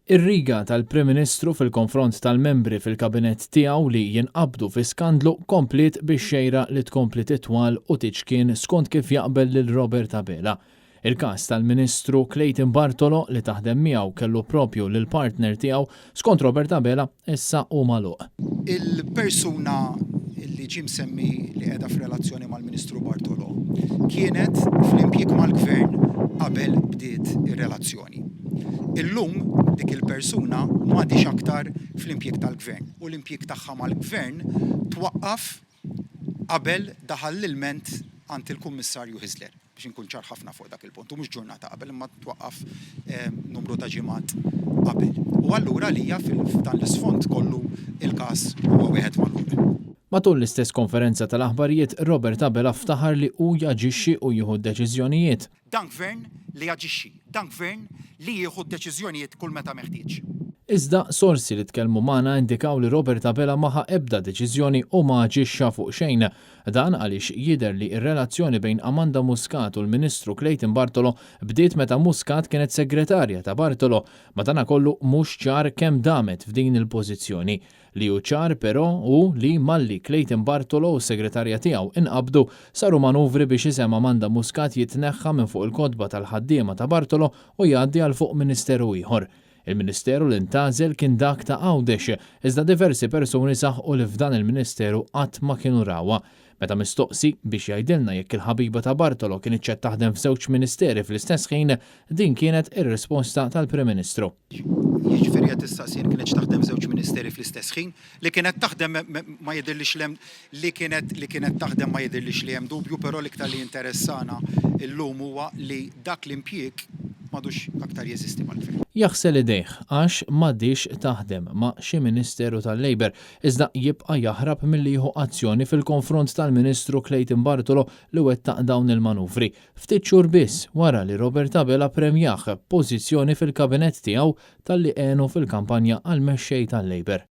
Ir-riga tal-Prim Ministru fil-konfront tal-membri fil-kabinett tiegħu li jinqabdu fi skandlu komplet bix-xejra li tkompli titwal u tiġkien skont kif jaqbel lil Robert Abela. Il-każ tal-Ministru Clayton Bartolo li taħdem miegħu kellu propju lil partner tiegħu skont Robert Abela issa hu magħluq. Il-persuna li ġie msemmi li qiegħda f'relazzjoni mal-Ministru Bartolo kienet fl-impjieg mal-Gvern qabel bdiet ir-relazzjoni. Illum dik il-persuna m'għadix aktar fl-impjieg tal-Gvern u l-impjieg tagħha mal-Gvern twaqqaf qabel daħal l-ilment għand il-Kummissarju Hiżler biex inkun ċar ħafna fuq dak il-punt u mhux ġurnata qabel imma twaqqaf numru ta' ġimgħat qabel. U allura lija f'dan l-isfond kollu il-każ huwa wieħed magħluq. Matul l-istess konferenza tal-aħbarijiet, Robert Abela ftaħar li hu jaġixxi u jieħu deċiżjonijiet. Dan gvern li jaġixxi, dan gvern li jieħu deċiżjonijiet kull meta meħtieġ. Iżda sorsi li tkellmu magħna indikaw li Robert Abela maħa ebda deċiżjoni u ma aġixxa fuq xejn. Dan għaliex jidher li r-relazzjoni bejn Amanda Muscat u l-Ministru Clayton Bartolo bdiet meta Muscat kienet segretarja ta' Bartolo, ma dana kollu mhux ċar kemm damet f'din il-pożizzjoni. Li hu ċar però hu li malli Clayton Bartolo u s-segretarja tiegħu inqabdu saru manuvri biex isem Amanda Muscat jitneħħa minn fuq il-kodba tal-ħaddiema ta' Bartolo u jgħaddi għal fuq ministeru ieħor. Il-Ministeru li ntażel kien dak ta' Għawdex, iżda diversi persuni saħħu li f'dan il-Ministeru qatt ma kienu rawha. Meta mistoqsi biex jgħidilna jekk il-ħabiba ta' Bartolo kien iċċed taħdem f'żewġ ministeri fl-istess ħin, din kienet ir-risposta tal-Prim Ministru. Jiġifieri qed tistaqsin kienet taħdem f'żewġ ministeri fl-istess ħin, li kienet taħdem ma jidhirlix li kienet taħdem ma jidhirlix li hemm dubju, però l-iktar li interessana llum huwa li dak l-impjieg m'għadux aktar jeżisti mal-Gvern. Jaħsel idejh għax m'għadix taħdem ma' xi Ministeru tal-Labor, iżda jibqa' jaħrab milli jieħu azzjoni fil-konfront tal-Ministru Clayton Bartolo li wettaq dawn il-manuvri. Ftit xhur biss wara li Robert Abela premjah pożizzjoni fil-kabinett tiegħu talli għenu fil-kampanja għal mexxej tal-Labor.